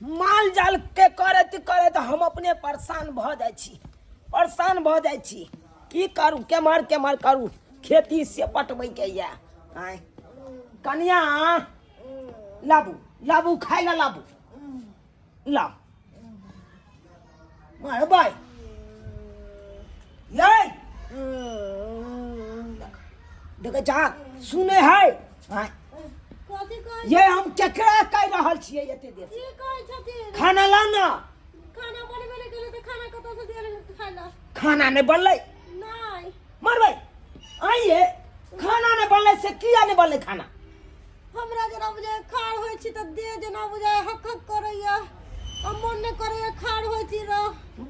माल जाल के करैत करैत हम अपने परेशान भ जाइ छी, परेशान भ जाइ छी। की करू, केम्हर केम्हर करू, खेती से पटबै के या। कनिया लाबू लाबू, खाय ला लाबू, लाओ मारबै ये देखे जा सुने है। ये हम केकरा कह रहल छियै एते देर से? खाना ला ना। खाना बनबे नहीं केले त खाना कत से दियल खाय ला? खाना नहीं बनलै? नहीं मरबै आइए, खाना नहीं बनलै से किया नहीं बनलै खाना? हमरा जना बुझाय खाड़ होय छी त दे जना बुझाय हक हक करैया, आ मन ने करैया खाड़ होय छी र।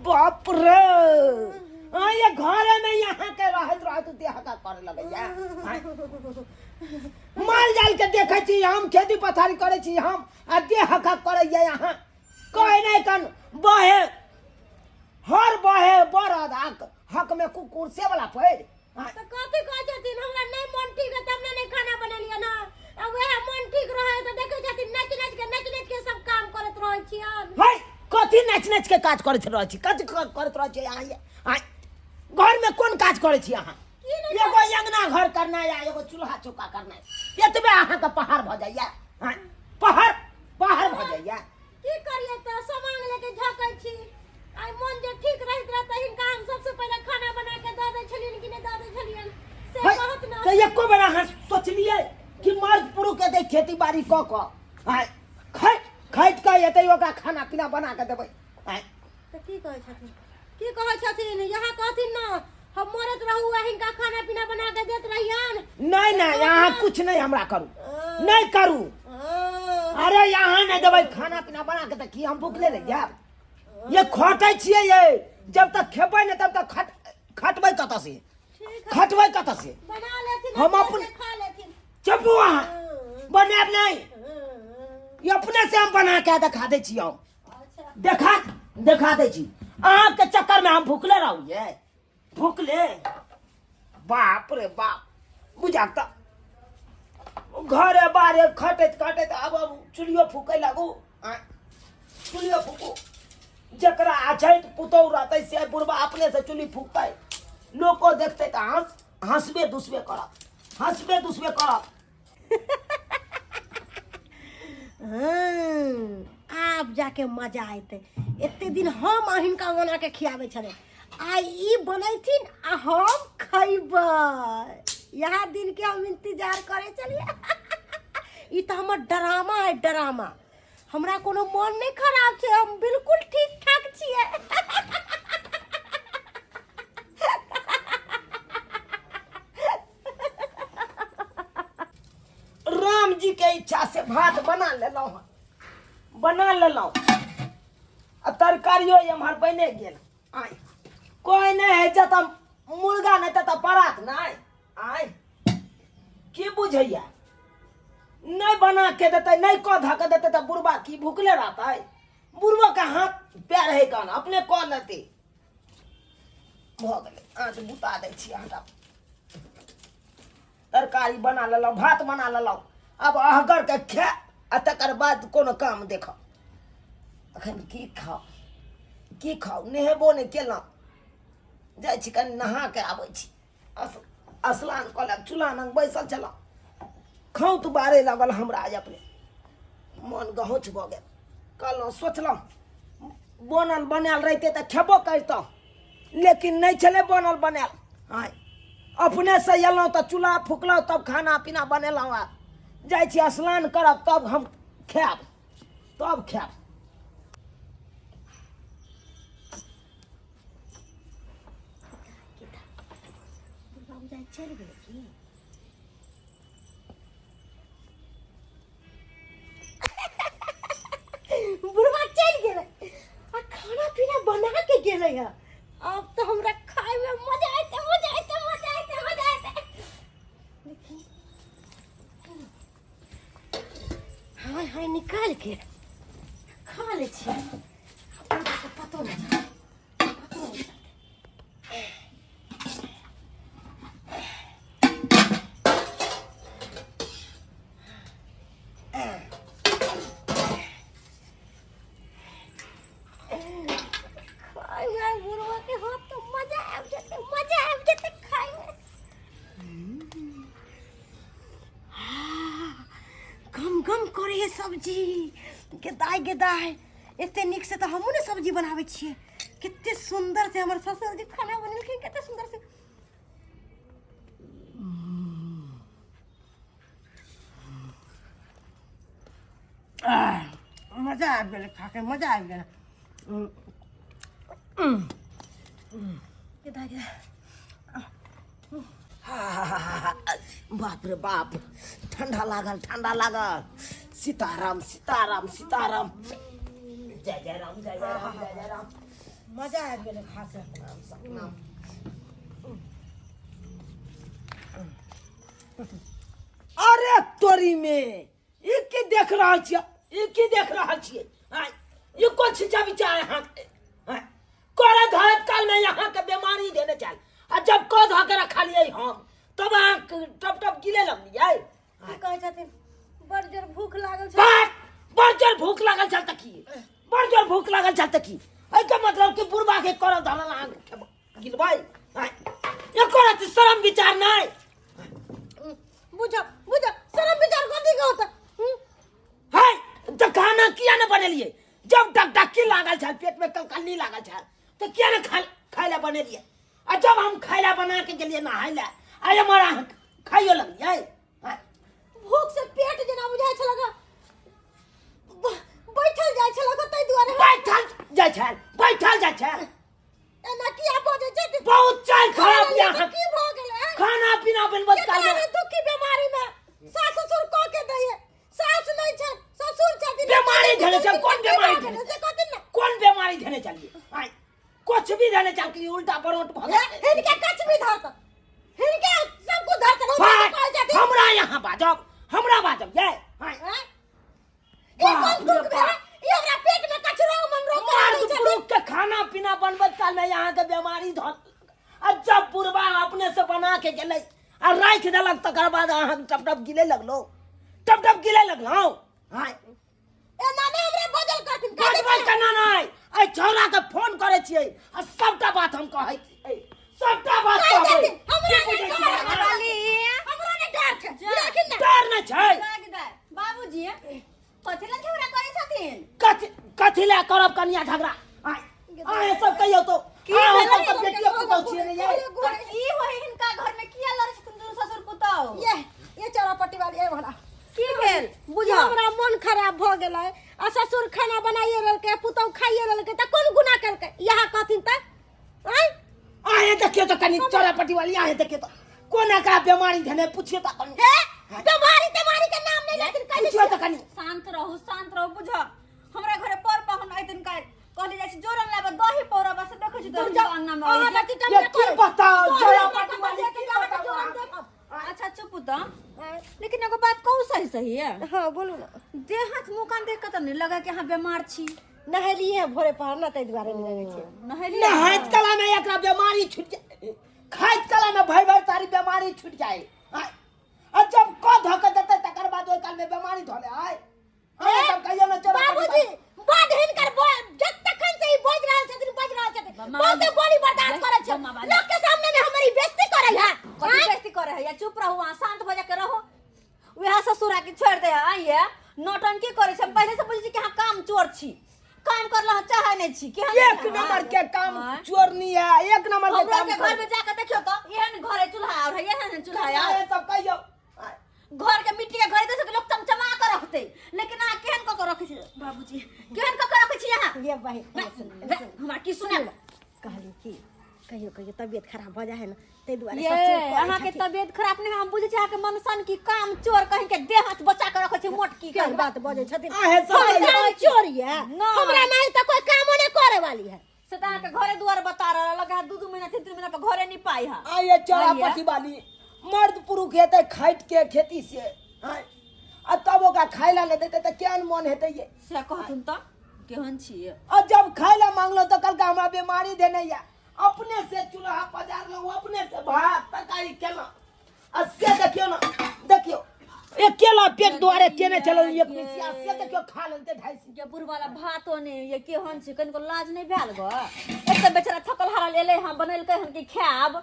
बाप रे, आइए घरे में यहाँ के रहत रहत देह का करे लगैया। माल जाल के देखे छी हम, खेती पथारी करे छी हम, आ देह का करैया यहाँ। कहे नहीं कन बहे हर बहे बरद हक में कुकुर से वाला पैर। त कथि कहै छथिन? हमरा नहीं मन ठीक है तब नहीं खाना बनेलिया ना। अब वह मन ठीक रहे त देखे छथिन नाच नाच के सब काम करत रहै छियन। भाई कथि नाच नाच के काज करत रहै छी? कथि करत रहै छी यहाँ? घर में कौन काज करे छी यहाँ? एगो अंगना घर करना या एगो चूल्हा चौका करना, एतबे अहाँ के पहाड़ भ जाइया। पहाड़ पहाड़ भ जाइया। की करिए त सामान लेके झकै छी। आई मन जे ठीक रहित रह त हिनका हम सबसे पहले खाना बना के द दै छलियन कि नहीं द दै छलियन से कहत ना। तो एको बेर अहाँ सोचलिए कि मर्द पुरुष के दे खेती बाड़ी क खैट के एतै ओकरा खाना पीना बना के देबै? त की कहै छथिन? की कहै छथिन? यहाँ कहथिन ना हम मरत रहू आ हिनका खाना पीना बना के देत रहियन। नहीं नहीं, यहाँ कुछ नहीं हमरा करू, नहीं करू। अरे यहाँ नहीं देबै खाना पीना बना के त की हम भूखले रह जाब? ये खटै छियै ये, जब तक खेबै नहीं तब तक खटबै कत से? खटबै कत से? बना लेथिन हम अपन खा लेथिन। चुपू वहाँ बनाब नहीं, ये अपने से हम बना के दिखा दै छी। हम देखा दै छी। अहाँ के चक्कर में हम भूखले रहू ये? भूखले बाप रे बाप, बुझाता घरे बारे खटैत खटैत अब चुलियो फूके लगू। चुलियो फूकू, जकरा आछैत पुतौ रहतै से बुढ़बा अपने से चुली फूकतै, लोग को देखते तो हंसबे दुसबे करब, हंसबे दुसबे करब। आब जाके मजा आयते। एते दिन हम हिनका बना के खियाबे छले, आई ई बनैथिन आ हम खैबै। यहाँ दिन के हम इंतजार करे चलिए। ई तो हमर ड्रामा है, ड्रामा। हमरा कोनो मन नहीं खराब छे, हम बिल्कुल ठीक ठाक छिए। राम जी के इच्छा से भात बना लेलौं, आ तरकारियो एम्हर बने गेल। आय कोई नहीं है जता मुर्गा नहीं तता परात नहीं। आय की बुझैया? नहीं बना के देते, नहीं क धक देते तो बुढ़बा की भूखले रहता है? बुढ़बा का हाथ पैर है कान अपने क लेते। भ गेलै, आँच बुता दै छी। हटा तरकारी बना लेलौं, भात बना लेलौं, अब अहगर के खा आ तकर बाद कोनो काम देखो। अखन की खाओ नहेबो नहीं केलौं, जाइ छी कनि नहा के आबै छी। स्नान कऽ लेब, चूल्हा लग बैसल छलौं, खौत बारे लगल हमरा अपने मन गहुँच भऽ गेल। कहलौं सोचलौं बनल बनायल रहिते तऽ खेबो करितौं, लेकिन नहीं छलै बनल बनायल। आय अपने से एलौं तऽ चूल्हा फूकलौं, तब खाना पीना बनेलौं। आ जाइ छी स्नान करब तब हम खायब, तब खायब। चल गेल की? बुढ़वा चल गेले आ खाना पीना बना के गेले है। अब तो हमरा खाए में मजा आते। हाय निकाल के खा ले छी, पतो नहीं। सब्जी गेदाय एते निक से तो हमहू ने सब्जी बनावे छिए कितने सुंदर से हमर ससुर जी खाना बनेलखिन कितने सुंदर से मजा आ गेल खा के मजा आ गेल गेदाय बाप रे बाप ठंडा लागल सीताराम सीताराम सीताराम जय जय राम जय जय राम जय जय राम मजा आ गेल खा के सतनाम अरे तोरी में ई की देख रहल छियै हां ई कुछ जब चाहे हां कोरा धरत काल में यहाँ के बीमारी देने चल आ जब को धो के रखा लिए हम तब टप टप गिले लगलिए की कहै छथिन बड़ जोर भूख लागल छै बड़ जोर भूख लागल छल त की बड़ जोर भूख लागल छल त की एहि के मतलब कि बुढ़बा के कोरा धरल आंख गिलबै एको रात शर्म विचार नहीं बुझ शर्म विचार कथी के होता है त खाना किया न बनेलिए जब डकडकी लागल छल पेट में कलकली लागल छल तो किया न खाइला बनेलिए आ जब हम खाइला बना के गेलिए नहाय ला आय हमारा खाइयो लगलिए भूख से पेट जना बुझाय छलगा बैठल जाय छलगा तै दुआरे बैठल जाय छल एना किया बजे छै बहुत चाल खराब यहाँ की भ गेलै खाना पीना बनबत काल में दुखी बीमारी में सास ससुर क के दैए सास नहीं छै ससुर छथिन बीमारी धने चल कौन बीमारी धने से कथिन ना कौन बीमारी धने चलिए आय कुछ भी धने चल कि उल्टा परोट भाग इनके कुछ भी धरत इनके सब कुछ धरत हमरा बाजब ये हां ई कौन दुख भेलै ई हमरा पेट में कचरा मन रोक के खाना पीना बनबत काल में यहाँ के बीमारी धर आ जब बुढ़बा अपने से बना के गेलै आ राख देलक तकर बाद अहाँ टप टप गिले लगलो हां एना ने हमरा बजल कहथिन बजबल केना नहीं ए छौरा के फोन करे छियै आ सबटा बात हम कहै छी सबटा बात कहै हमरा ने डर छै लेकिन डर नहीं छै बाबूजी कथि ला झगड़ा करे छथिन कथि ला करब कनिया झगड़ा आय सब कहियो तो की सब तो बेटिया पुतौ छियै रे ये की होय हिनका घर में किया लड़ छथिन दुनू ससुर पुतौ ये चौरापट्टी वाली ए भला की भेल बुझा हमरा मन खराब भ गेलै आ ससुर खाना बनाइए रहलकै पुतौ खाइए रहलकै त कोन गुनाह करकै यहाँ कहथिन त आय देखियो तो कनी चौरापट्टी वाली आय देखियो तो कोना का बीमारी धने पूछियो तो कनी बीमारी के नाम नहीं लेकिन पूछियो तो कनी शांत रहू बुझ हमरा घरे पर पाहुन आइतन का कहले जाय छै जोरन लाबे दही पौरा बस देखै छी दही अंगना में अहाँ ये की बताओ चौरापट्टी वाली की जोरन अच्छा चुप त लेकिन एगो बात कहू सही है हां बोलू ना देह हाथ मुंह कान देख के त नहीं लगा कि हां बीमार छी नहलिए भोरे पहर ना तै दुआरे नहीं रहै छै नहाइत कला में एकरा बीमारी छूट जाए खाइत कला में भई तारी बीमारी छूट जाए आ जब को धक देते तकर बाद ओइ काल में बीमारी धले आय सब कहियो न चला बाबूजी बड हिनकर जब तक से ही बोझ रहल छथिन बहुते बोली बर्दाश्त करे छै लोग के सामने में हमारी बेइज्जती करे है कथि बेइज्जती करे है या चुप रहू आ शांत हो जा के रहो वह ससुरा के छोड़ दे ये नौटंकी करे छै पहले से बुझी कि हां काम चोर छी काम करला चाहे नहीं छी कि एक नंबर के काम चोरनी है एक नंबर के काम घर में जाके देखियो तो एहन घरे चूल्हा और है एहन चूल्हा ये सब कहियो घर के मिट्टी के घर दे से लोग चमचमा कर रखते लेकिन आ केहन क रखे छी बाबूजी केहन क रखे छी यहां ये भाई हमरा की सुना कहली की कहियो तबीयत खराब हो जाए है ना ते दुआरे ये अहाँ के तबीयत खराब नहीं हम बुझे छी अहाँ के मनसन की काम चोर कहीं के देह हाथ बचा के रखे छी मोटकी के बात बजे छथिन आहे सब चोरी है हमरा नहीं तो कोई काम नहीं करे वाली है से त अहाँ के घरे दुआर बता रहा लगा 2 महीना 3 महीना पे घरे नहीं पाई हां आये चौरापट्टी वाली मर्द पुरुष हेते खाइत के खेती से हां आ तब ओका खाइला ले देते त केहन मन हेते ये से कहथुन त केहन छी और जब खाइला मांगलो तो कल का हमरा बीमारी देने या अपने से चूल्हा पजार लो अपने से भात तरकारी केला आ से देखियो एक केला पेट द्वारे केने चलो एक मिसिया से देखियो खा लेते 250 के बुढ़ वाला भातो ने ये केहन छी कनको लाज नहीं भेल ग एक बेचारा थकल हारल एले हम बनैल कहन कि खाब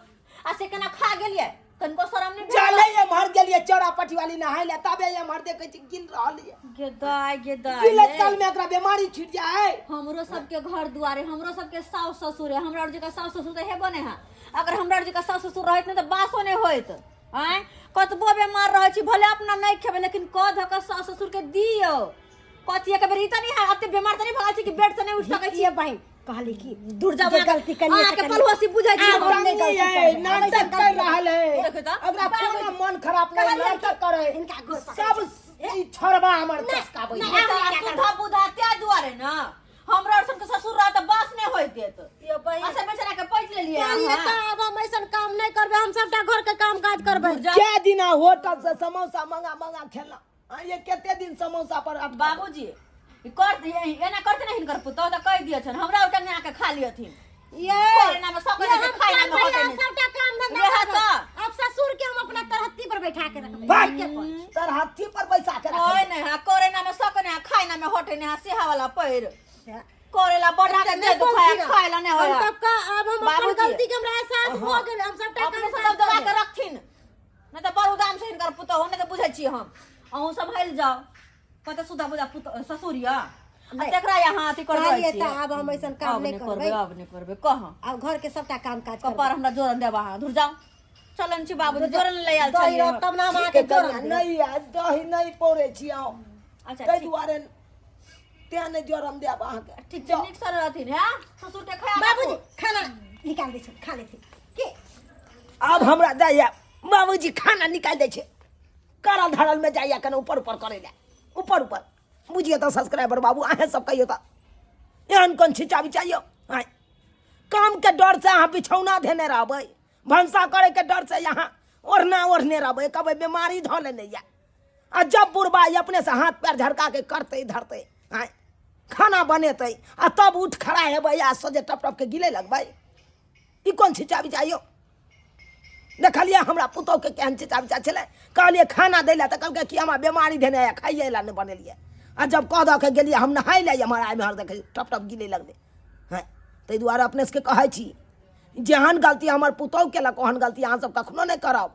आ से केना खा गेलिए कनको शरम नहीं चले ये मर गेलिए चौरापट्टी वाली नहाय ले तबे ये मर देखे छी गिल रहल ये गेदाय गिलत काल में एकरा बीमारी छिट जाए। हमरो सबके घर दुआरे हमरो सबके सास ससुर है हमरा जी का सास ससुर तो है बने है अगर हमरा जी का सास ससुर रहत नहीं तो बासो नहीं होइत आय कतबो बीमार रहे छी भले अपना नहीं खेबे लेकिन क ध के सास ससुर के दियो कथि के बेरी त नहीं है अते बीमार त नहीं भाग छी कि बेड से नहीं उठ सकै छी ये बहन कहली कि दूर जा गलती करिए के पलवासी बुझाई छी हम नहीं गलती कर नाटक कर रहल है। देखो तो अगर कोनो मन खराब नहीं नाटक करे इनका घर सब ई छोड़बा हमर चसकाबै सुधा बुधा त्या दुआरे ना हमरा सन के ससुर रहा त बास नहीं होइत देत ये बहन ऐसे बेचारा के पैच ले लिए चलिए तो अब हम ऐसा काम नहीं करबे हम सबटा घर के काम काज करबे क्या दिन होटल से समोसा मंगा मंगा खेला ये केते दिन समोसा पर अब बाबूजी ई कर दिए एना करते नहीं हिनकर पुतो त कह दिए छन हमरा उठा के खा लियथिन ये कोरोना में सब के खाई ना में होते नहीं सबटा काम धंधा ये करबे। तो अब ससुर के हम अपना तरहत्ती पर बैठा के रखबे भाई तर हाथी पर बैसा के कोई नहीं है कोरोना में सब ने खाई ना में होते नहीं सेहा वाला पैर कोरेला बढ़ा के दे दो खाइला नहीं होया तब का अब हम अपन बाबूजी। गलती के हमरा एहसास हो गेल हम सबटा अपने काम सब दबा के रखथिन नहीं तो बड़ उदाम से हिनकर पुतो होने तो बुझै छी हम अहू सब हेल जाओ कते सुधा बुझा पुतो ससुरिया तेकरा यहाँ अथी कर चलिए दै तो अब हम ऐसा काम नहीं करबे अब नहीं करबे कह अब घर के सबटा काम काज कपार करबे हमरा जोरन देबा दूर जाओ चलन छी बाबूजी जोरन ले आल दही छलिए रह, तब ना हम आके जोर नहीं आज दही नहीं पौरे छी आओ अच्छा तै ठीक दुआरे त्या ने जोरम देब अहाँ के ठीक छै नीक सर रहथिन है ससुर के खाया बाबूजी खाना निकाल दे छै खा लेथिन के अब हमरा दैया बाबूजी खाना निकाल दे छे करल धरल में जाइया कने ऊपर ऊपर करे ले ऊपर ऊपर बुझिए तो सब्सक्राइबर बाबू अहे सब कहियो तो एहन कोन छिचा बिचाइयो आय काम के डर से अहाँ बिछौना धेने रहबै भंसा करे के डर से यहाँ ओढ़ना ओढ़ने रहबै कबै बीमारी धऽ लेने या आ जब बुढ़बा अपने से हाथ पैर झरका के करते धरते आय खाना बनेते आ तब उठ खड़ा हेबै आ सोजे टप टप के गिले लगबै ई कोन छिचा बिचाइयो देखलिए हमरा पुतौ के केहन छिचा बिचा छलै कहलिए खाना दै लए तऽ कहलकै कि हमरा बीमारी धेने है खाइए ला नहि बनेलिए आ जब कह दऽ के गेलिए हम नहाय ले हमारा आइ में हर देखे टप टप गिले लगले हैं ताहि दुआरे अपने सबके कहै छी जेहन गलती हमर पुतौ केलक ओहन गलती अहाँ सब कखनो नहि करब।